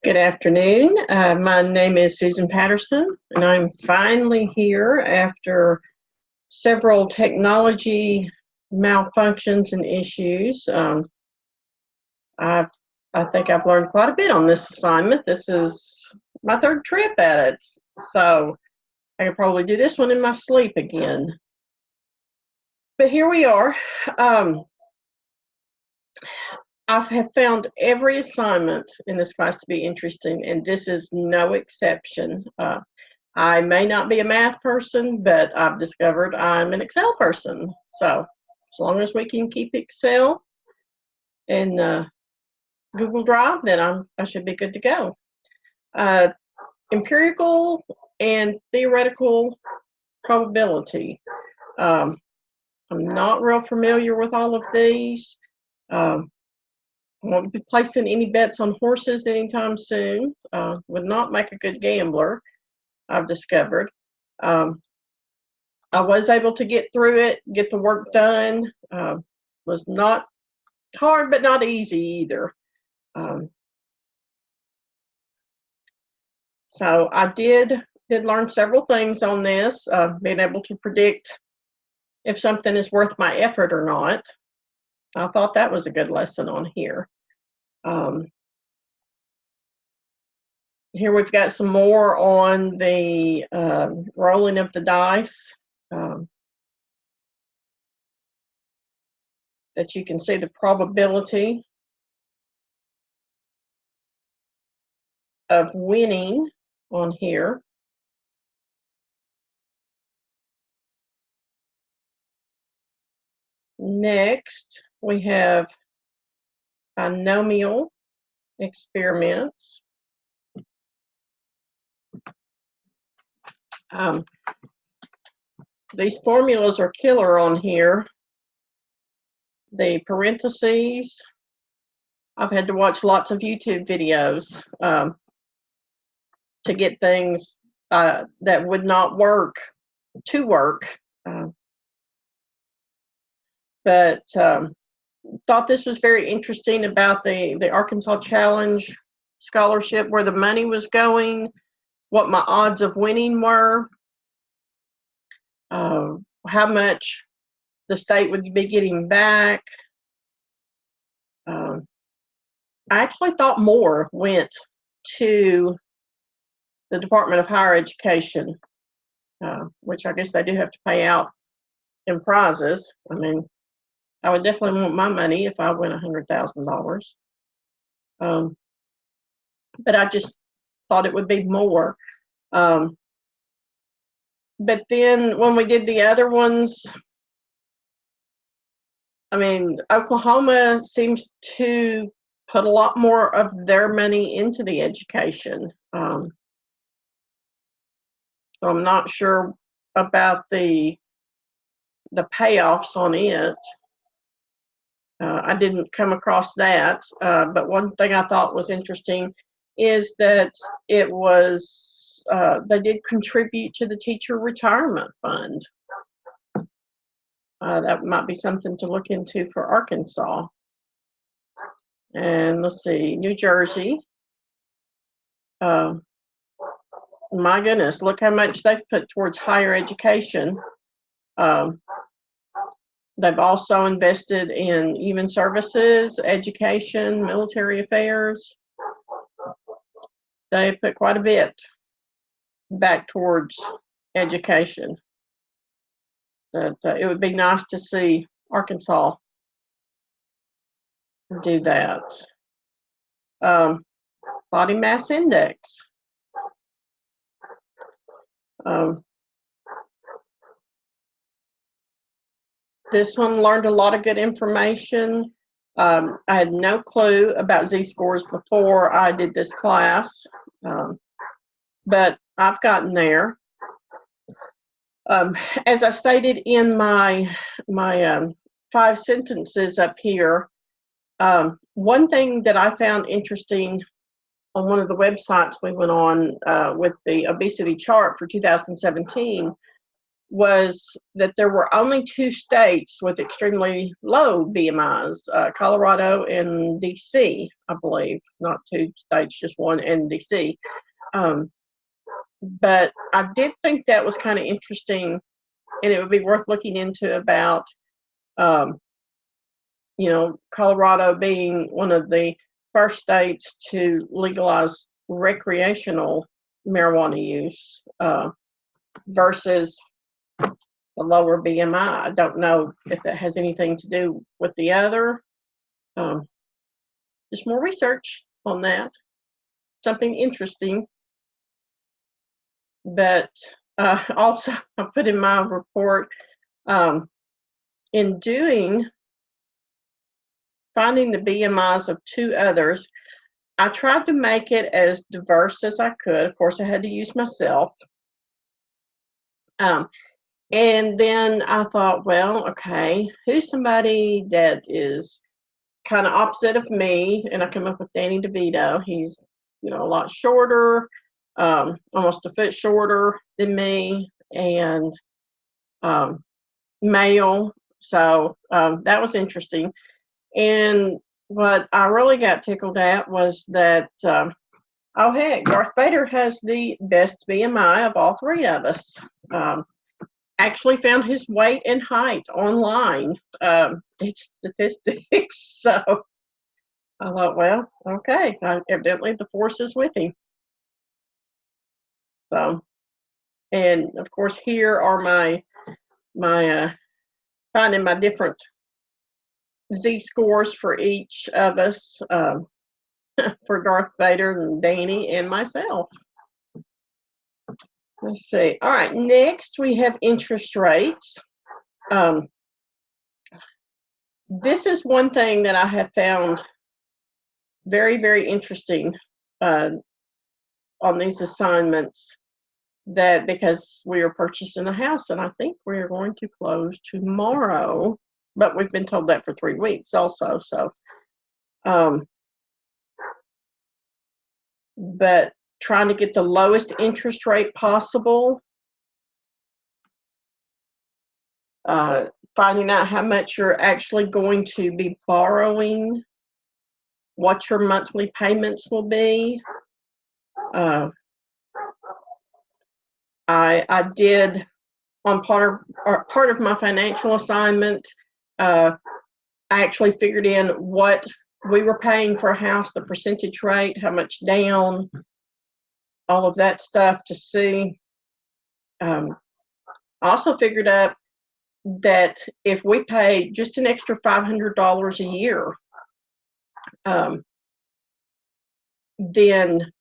Good afternoon. My name is Susan Patterson, and I'm finally here after several technology malfunctions and issues. I think I've learned quite a bit on this assignment. This is my third trip at it, so I could probably do this one in my sleep again. But here we are. I have found every assignment in this class to be interesting, and this is no exception. I may not be a math person, but I've discovered I'm an Excel person. So as long as we can keep Excel in Google Drive, then I should be good to go. Empirical and theoretical probability. I'm not real familiar with all of these. I won't be placing any bets on horses anytime soon. Would not make a good gambler, I've discovered. I was able to get through it, get the work done. Was not hard, but not easy either. So I did learn several things on this, being able to predict if something is worth my effort or not. I thought that was a good lesson on here. Here we've got some more on the rolling of the dice. That you can see the probability of winning on here. Next, we have binomial experiments. These formulas are killer on here. The parentheses, I've had to watch lots of YouTube videos to get things that would not work to work. But thought this was very interesting about the Arkansas Challenge scholarship, where the money was going, what my odds of winning were, how much the state would be getting back. I actually thought more went to the Department of Higher Education, which I guess they do have to pay out in prizes. I mean, I would definitely want my money if I win $100,000. But I just thought it would be more. But then when we did the other ones, I mean, Oklahoma seems to put a lot more of their money into the education. So I'm not sure about the payoffs on it. I didn't come across that, but one thing I thought was interesting is that it was they did contribute to the teacher retirement fund. That might be something to look into for Arkansas. And let's see, New Jersey. My goodness, look how much they've put towards higher education. They've also invested in human services, education, military affairs. They put quite a bit back towards education. But it would be nice to see Arkansas do that. Body mass index. This one learned a lot of good information. I had no clue about z-scores before I did this class, but I've gotten there. As I stated in my 5 sentences up here, one thing that I found interesting on one of the websites we went on with the obesity chart for 2017 was that there were only two states with extremely low BMIs, Colorado and DC, I believe. Not two states, just one, and DC. But I did think that was kind of interesting, and it would be worth looking into about, Colorado being one of the first states to legalize recreational marijuana use versus the lower BMI. I don't know if that has anything to do with the other. Just more research on that. Something interesting. But also, I put in my report, in finding the BMIs of two others, I tried to make it as diverse as I could. Of course, I had to use myself. And then I thought, well, okay, who's somebody that is kind of opposite of me? And I come up with Danny DeVito. He's, a lot shorter, almost a foot shorter than me, and male. So that was interesting. And what I really got tickled at was that, oh heck, Darth Vader has the best BMI of all three of us. Actually found his weight and height online. It's statistics. So I thought, well, okay, evidently the force is with him. So, and of course, here are my finding my different Z scores for each of us, for Darth Vader and Danny and myself. Let's see. All right, next we have interest rates. This is one thing that I have found very, very interesting on these assignments, that because we are purchasing a house, and I think we're going to close tomorrow, but we've been told that for 3 weeks also. So, but trying to get the lowest interest rate possible, finding out how much you're actually going to be borrowing, what your monthly payments will be. I did on part of my financial assignment. I actually figured in what we were paying for a house, the percentage rate, how much down, all of that stuff to see. I also figured out that if we pay just an extra $500 a year, then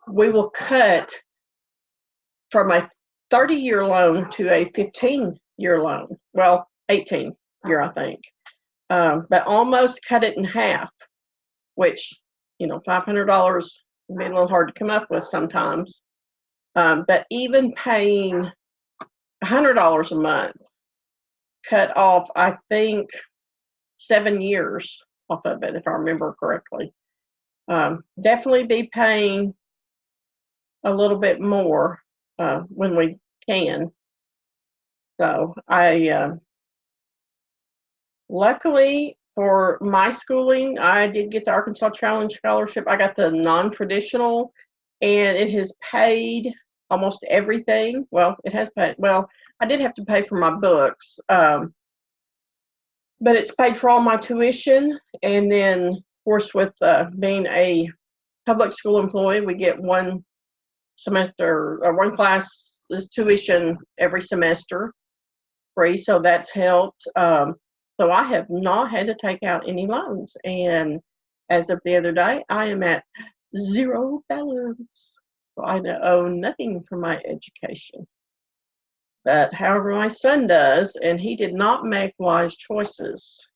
we will cut from a 30-year loan to a 15-year loan. Well, 18-year, I think. But almost cut it in half, which, $500 would be a little hard to come up with sometimes. But even paying $100 a month cut off, I think, 7 years off of it, if I remember correctly. Definitely be paying a little bit more when we can. So luckily for my schooling, I did get the Arkansas Challenge Scholarship. I got the non-traditional, and it has paid almost everything. Well, it has paid. Well, I did have to pay for my books, but it's paid for all my tuition. And then, of course, with being a public school employee, we get one semester or one class's tuition every semester free. So that's helped. So I have not had to take out any loans. And as of the other day, I am at zero balance. So I owe nothing for my education. But however, my son does, and he did not make wise choices,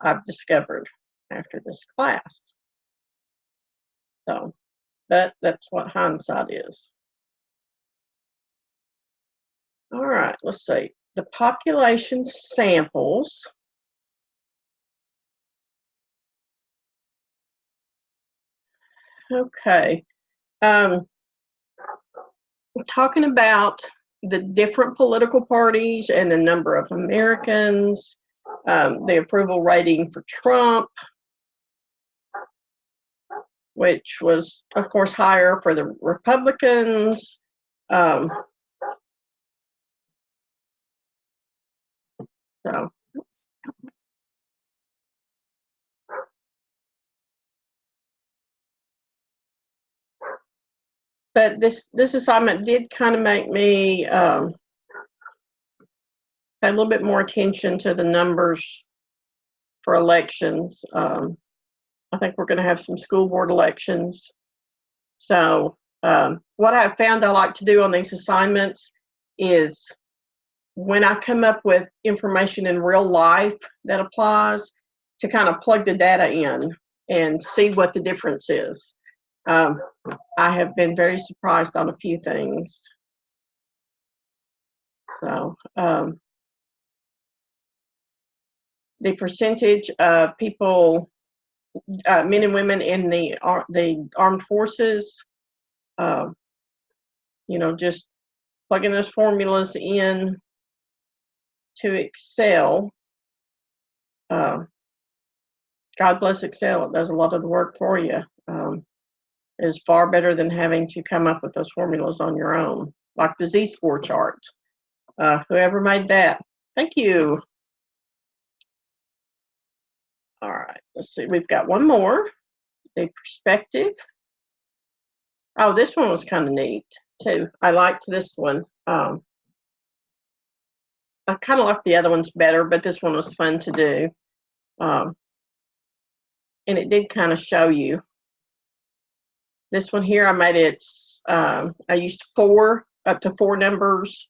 I've discovered after this class. So, but that's what hindsight is. All right, let's see. The population samples. Okay. We're talking about the different political parties and the number of Americans, the approval rating for Trump, which was, of course, higher for the Republicans. So but this assignment did kind of make me pay a little bit more attention to the numbers for elections. I think we're going to have some school board elections. So what I found I like to do on these assignments is when I come up with information in real life that applies, to kind of plug the data in and see what the difference is. I have been very surprised on a few things. So the percentage of people, men and women in the armed forces, just plugging those formulas in to Excel. God bless Excel. It does a lot of the work for you. Is far better than having to come up with those formulas on your own, like the Z-score chart. Whoever made that, thank you. All right, let's see. We've got one more. The perspective. Oh, this one was kind of neat too. I liked this one. I kind of like the other ones better, but this one was fun to do. And it did kind of show you. This one here, I made it, I used up to four numbers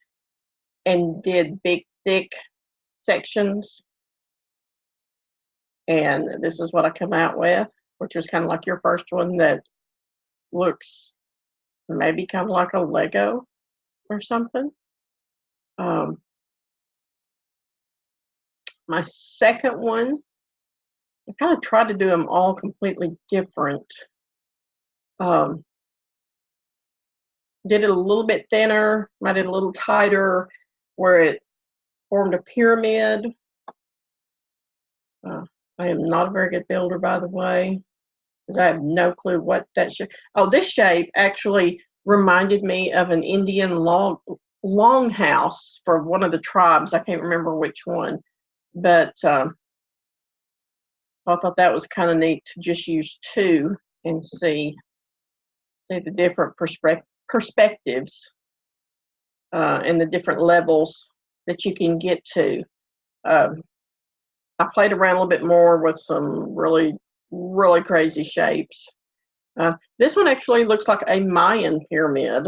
and did big, thick sections. And this is what I come out with, which was kind of like your first one that looks maybe kind of like a Lego or something. My second one, I kind of tried to do them all completely different. Did it a little bit thinner, made it a little tighter, where it formed a pyramid. I am not a very good builder, by the way, because I have no clue what that shape. Oh, this shape actually reminded me of an Indian longhouse for one of the tribes. I can't remember which one, but I thought that was kind of neat to just use two and see the different perspectives and the different levels that you can get to. I played around a little bit more with some really, really crazy shapes. This one actually looks like a Mayan pyramid,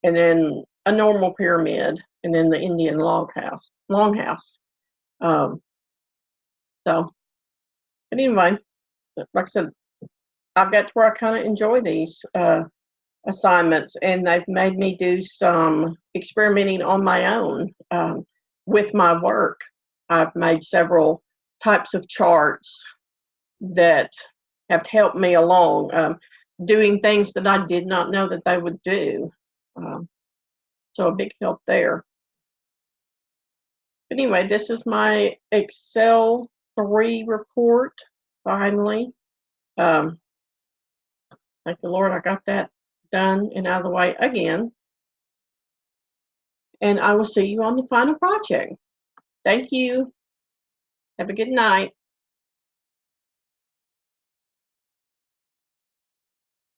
and then a normal pyramid, and then the Indian longhouse. But anyway, like I said, I've got to where I kind of enjoy these assignments, and they've made me do some experimenting on my own with my work. I've made several types of charts that have helped me along, doing things that I did not know that they would do. So a big help there. But anyway, this is my Excel 3 report, finally. Thank the Lord I got that done and out of the way again. And I will see you on the final project. Thank you. Have a good night.